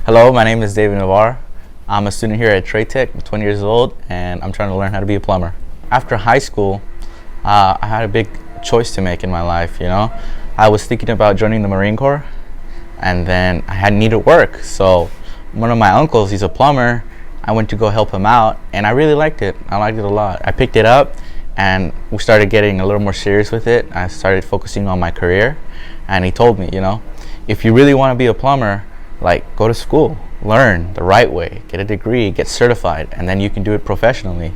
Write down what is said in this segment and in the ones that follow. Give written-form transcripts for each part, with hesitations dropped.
Hello, my name is David Navarre. I'm a student here at TrainEe. I'm 20 years old, and I'm trying to learn how to be a plumber. After high school, I had a big choice to make in my life, I was thinking about joining the Marine Corps, and then I had needed work. So one of my uncles, he's a plumber. I went to go help him out, and I really liked it. I liked it a lot. I picked it up, and we started getting a little more serious with it. I started focusing on my career, and he told me, if you really want to be a plumber, go to school, learn the right way, get a degree, get certified, and then you can do it professionally.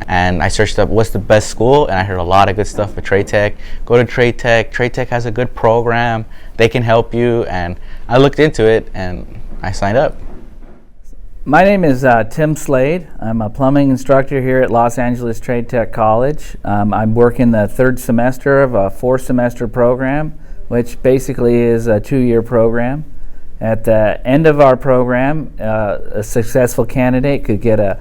And I searched up what's the best school, and I heard a lot of good stuff at TrainEe. Go to TrainEe. TrainEe has a good program. They can help you, and I looked into it, and I signed up. My name is Tim Slade. I'm a plumbing instructor here at Los Angeles Trade Tech College. I'm working the third semester of a 4-semester program, which basically is a 2-year program. At the end of our program, a successful candidate could get a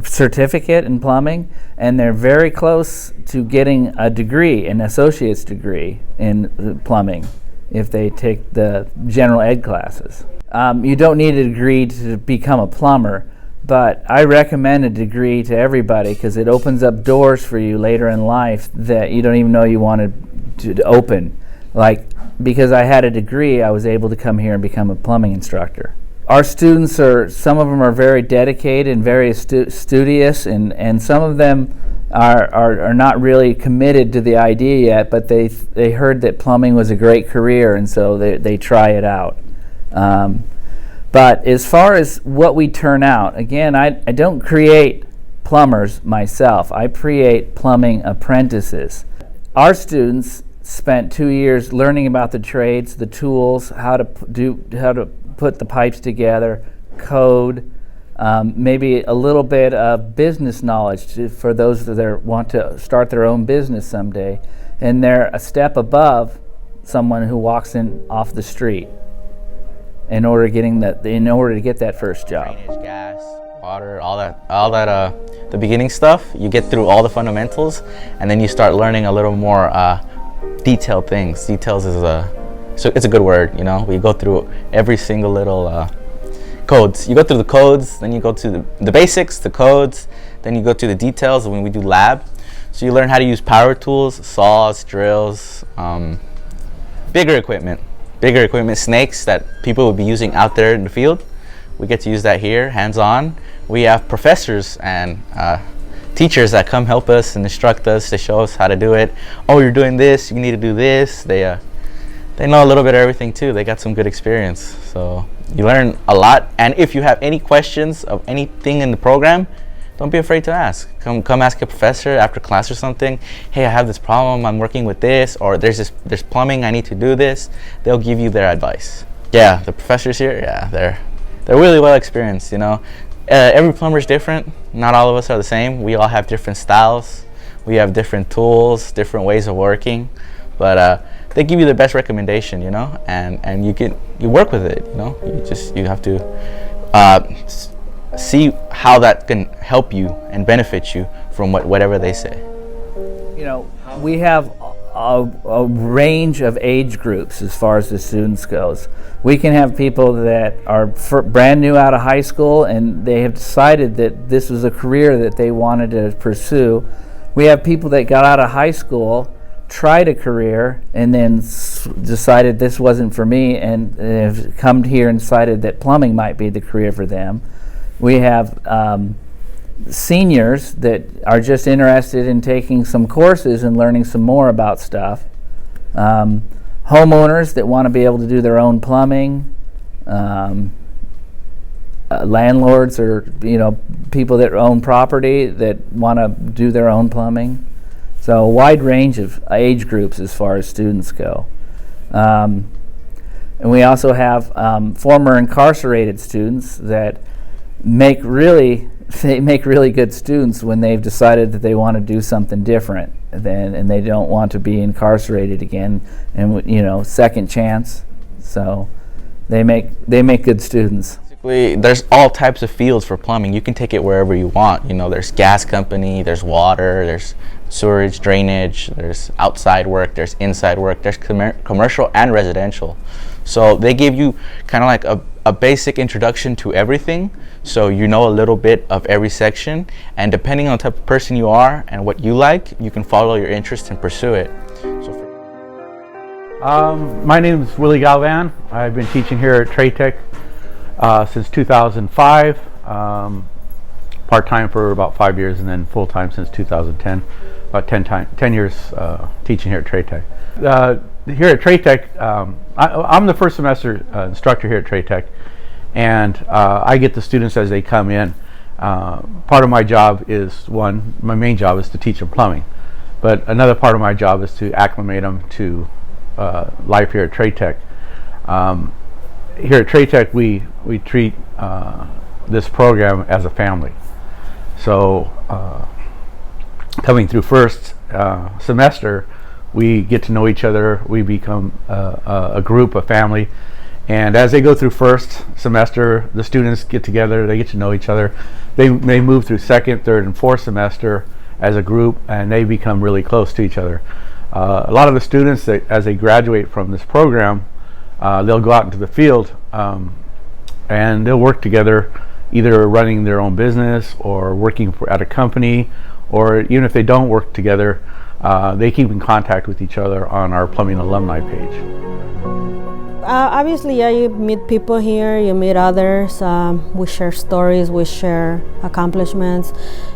certificate in plumbing, and they're very close to getting a degree, an associate's degree in plumbing, if they take the general ed classes. You don't need a degree to become a plumber, but I recommend a degree to everybody because it opens up doors for you later in life that you don't even know you wanted to open. Because I had a degree, I was able to come here and become a plumbing instructor. Our students some of them are very dedicated and very studious, and some of them are not really committed to the idea yet, but they heard that plumbing was a great career, and so they try it out. But as far as what we turn out, again, I don't create plumbers myself. I create plumbing apprentices. Our students spent 2 years learning about the trades, the tools, how to put the pipes together, code, maybe a little bit of business knowledge for those that want to start their own business someday, and they're a step above someone who walks in off the street in order to get that first job. Drainage, gas, water, all that the beginning stuff, you get through all the fundamentals, and then you start learning a little more detailed things. Details is it's a good word, We go through every single little codes. You go through the codes, then you go to the basics, the codes, then you go to the details when we do lab. So you learn how to use power tools, saws, drills, bigger equipment, snakes that people would be using out there in the field. We get to use that here, hands-on. We have professors and teachers that come help us and instruct us to show us how to do it. Oh, you're doing this, you need to do this. They know a little bit of everything too. They got some good experience. So you learn a lot. And if you have any questions of anything in the program, don't be afraid to ask. Come ask a professor after class or something. Hey, I have this problem, I'm working with this, or there's plumbing, I need to do this. They'll give you their advice. Yeah, the professors here, they're really well experienced, Every plumber is different. Not all of us are the same. We all have different styles. We have different tools, different ways of working. But they give you the best recommendation, and you work with it, You have to see how that can help you and benefit you from whatever they say. We have a range of age groups as far as the students goes. We can have people that are brand new out of high school and they have decided that this was a career that they wanted to pursue. We have people that got out of high school, tried a career, and then decided this wasn't for me, and have come here and decided that plumbing might be the career for them. We have seniors that are just interested in taking some courses and learning some more about stuff. Homeowners that want to be able to do their own plumbing. Landlords or people that own property that want to do their own plumbing. So a wide range of age groups as far as students go. And we also have former incarcerated students that make really good students when they've decided that they want to do something different and they don't want to be incarcerated again, and second chance. So they make good students. Basically, there's all types of fields for plumbing. You can take it wherever you want. There's gas company, there's water, there's sewerage, drainage, there's outside work, there's inside work, there's commercial and residential. So they give you kind of like a basic introduction to everything, so you know a little bit of every section, and depending on the type of person you are and what you like, you can follow your interest and pursue it. My name is Willie Galvan. I've been teaching here at TradeTech since 2005, part-time for about 5 years, and then full-time since 2010, about 10 years teaching here at TradeTech. Here at TradeTech, I'm the first semester instructor here at TradeTech, and I get the students as they come in. Part of my job is, my main job is to teach them plumbing, but another part of my job is to acclimate them to life here at TradeTech. Here at TradeTech, we treat this program as a family. So coming through first semester, we get to know each other. We become a group, a family. And as they go through first semester, the students get together, they get to know each other. They move through second, third, and fourth semester as a group, and they become really close to each other. A lot of the students, as they graduate from this program, they'll go out into the field and they'll work together, either running their own business or working at a company, or even if they don't work together, they keep in contact with each other on our plumbing alumni page. Obviously, yeah, you meet people here, you meet others, we share stories, we share accomplishments,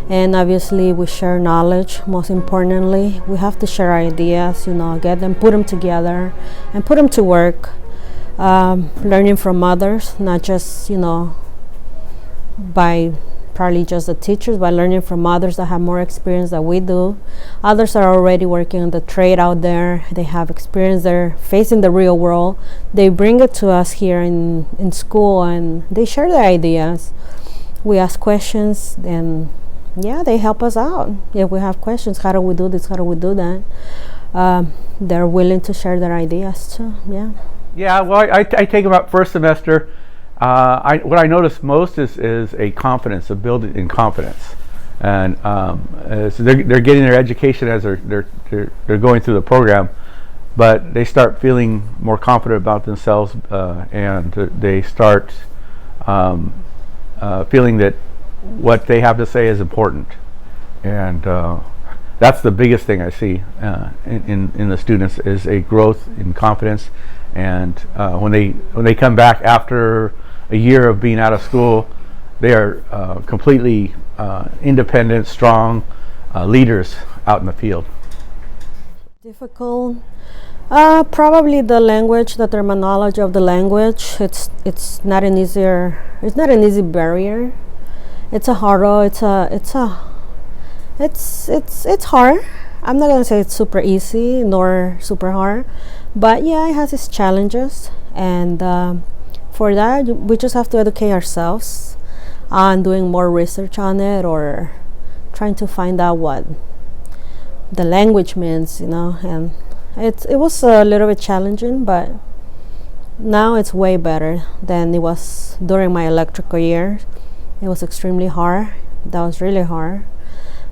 and obviously we share knowledge. Most importantly, we have to share ideas, get them, put them together, and put them to work. Learning from others, not just, by probably just the teachers, but learning from others that have more experience than we do. Others are already working on the trade out there. They have experience. They're facing the real world. They bring it to us here in school, and they share their ideas. We ask questions, and yeah, they help us out. If we have questions, how do we do this? How do we do that? They're willing to share their ideas too. Yeah. Yeah. Well, I take them up first semester. What I notice most is a confidence, a building in confidence, and so they're getting their education as they're going through the program, but they start feeling more confident about themselves, and they start feeling that what they have to say is important, and that's the biggest thing I see in the students, is a growth in confidence, and when they come back after a year of being out of school, they are completely independent, strong leaders out in the field. Difficult, probably the language, the terminology of the language. It's not an easy barrier. It's a hurdle. It's hard. I'm not gonna say it's super easy nor super hard, but yeah, it has its challenges, and for that, we just have to educate ourselves on doing more research on it, or trying to find out what the language means, and it was a little bit challenging, but now it's way better than it was during my electrical year. It was extremely hard. That was really hard.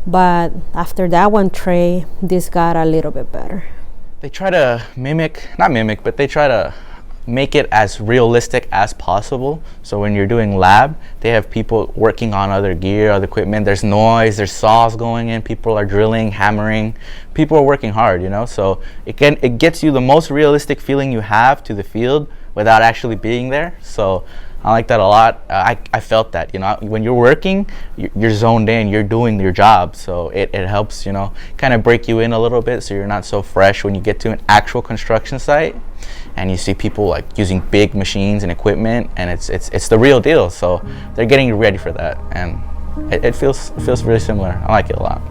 But after that one tray, this got a little bit better. They try to they try to make it as realistic as possible. So when you're doing lab, they have people working on other gear, other equipment. There's noise, there's saws going in, people are drilling, hammering. People are working hard, So it gets you the most realistic feeling you have to the field without actually being there. So I like that a lot. I felt that, when you're working, you're zoned in, you're doing your job. So it helps, kind of break you in a little bit, so you're not so fresh when you get to an actual construction site and you see people like using big machines and equipment, and it's the real deal. So they're getting you ready for that, and it feels really similar. I like it a lot.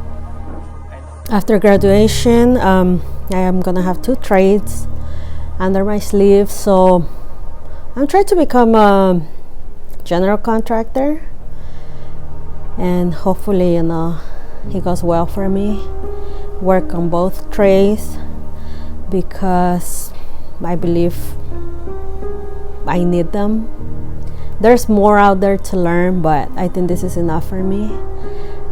After graduation, I am gonna have 2 trades under my sleeve, so I'm trying to become a general contractor, and hopefully, it goes well for me. Work on both trades, because I believe I need them. There's more out there to learn, but I think this is enough for me,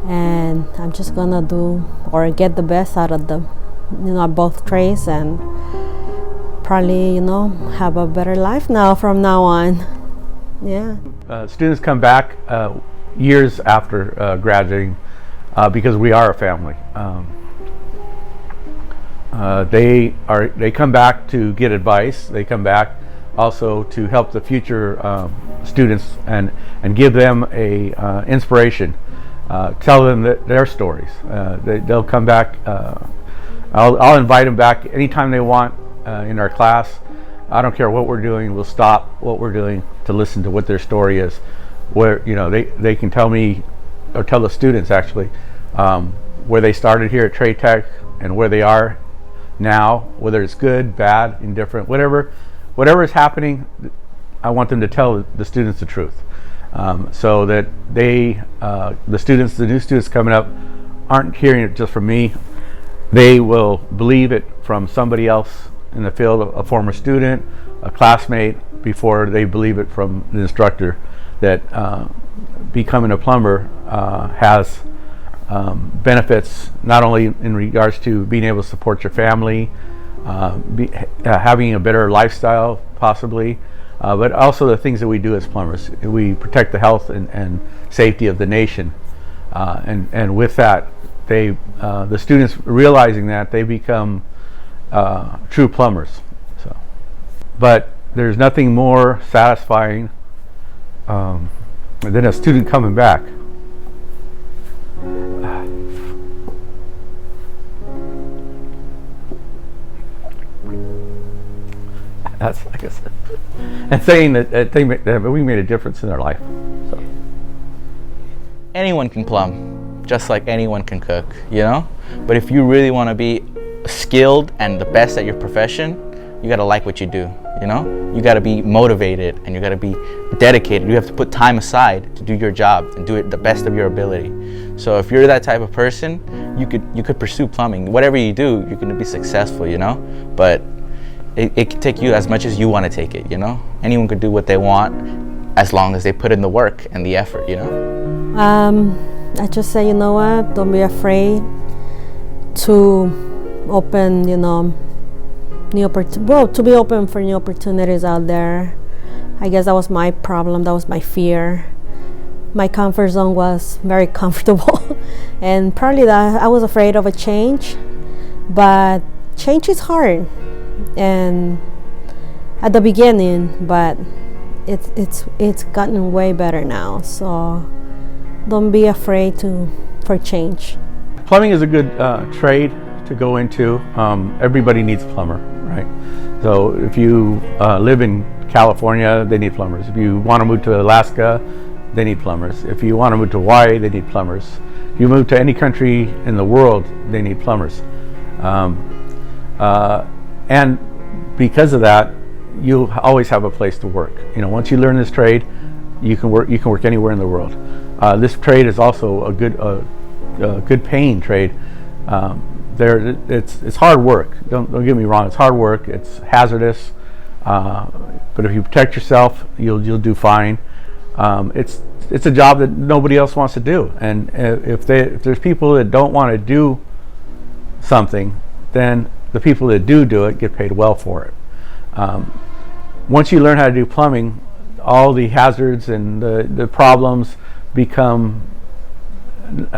and I'm just gonna do or get the best out of them, both trades, and probably have a better life from now on. Yeah. Students come back years after graduating because we are a family. They come back to get advice. They come back also to help the future students and give them a inspiration. Tell them their stories. They'll come back. I'll invite them back anytime they want in our class. I don't care what we're doing. We'll stop what we're doing to listen to what their story is. Where they can tell me, or tell the students actually, where they started here at Trade Tech and where they are now, whether it's good, bad, indifferent, whatever is happening. I want them to tell the students the truth, so that the new students coming up aren't hearing it just from me. They will believe it from somebody else in the field, a former student, a classmate, before they believe it from the instructor, that becoming a plumber has benefits not only in regards to being able to support your family, having a better lifestyle possibly, but also the things that we do as plumbers. We protect the health and safety of the nation, and with that, the students realizing that, they become true plumbers. So, but there's nothing more satisfying than a student coming back. That's like I said, and saying that we made a difference in their life. So. Anyone can plumb, just like anyone can cook, you know? But if you really want to be skilled and the best at your profession, you got to like what you do, you know? You got to be motivated and you got to be dedicated. You have to put time aside to do your job and do it the best of your ability. So if you're that type of person, you could pursue plumbing. Whatever you do, you're going to be successful, you know? But it can take you as much as you want to take it, you know? Anyone could do what they want as long as they put in the work and the effort, you know? I just say, you know what, don't be afraid to open, you know, to be open for new opportunities out there. I guess that was my problem, that was my fear. My comfort zone was very comfortable and probably that I was afraid of a change, but change is hard. And at the beginning, but it's gotten way better now. So don't be afraid for change. Plumbing is a good trade to go into. Everybody needs a plumber, right? So if you live in California, they need plumbers. If you want to move to Alaska, they need plumbers. If you want to move to Hawaii, they need plumbers. If you move to any country in the world, they need plumbers. And because of that, you'll always have a place to work. You know, once you learn this trade, you can work anywhere in the world. This trade is also a good paying trade. It's hard work. Don't get me wrong. It's hard work. It's hazardous. But if you protect yourself, you'll do fine. It's a job that nobody else wants to do. And if there's people that don't want to do something, then the people that do it get paid well for it. Once you learn how to do plumbing, all the hazards and the problems become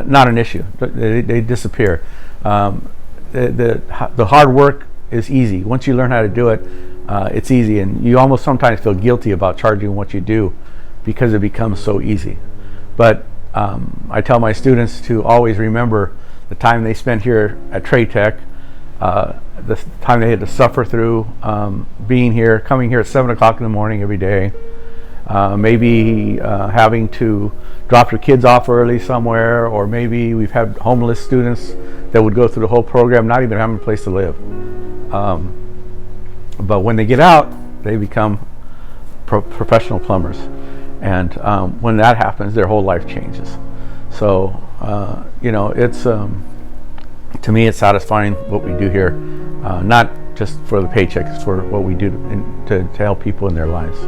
not an issue. They disappear. The hard work is easy. Once you learn how to do it, it's easy, and you almost sometimes feel guilty about charging what you do because it becomes so easy. But I tell my students to always remember the time they spent here at Trade Tech, the time they had to suffer through being here, coming here at 7 o'clock in the morning every day, maybe having to drop your kids off early somewhere, or maybe we've had homeless students that would go through the whole program not even having a place to live. But when they get out, they become professional plumbers, and when that happens, their whole life changes. So you know, it's to me, it's satisfying what we do here, not just for the paycheck, it's for what we do to help people in their lives.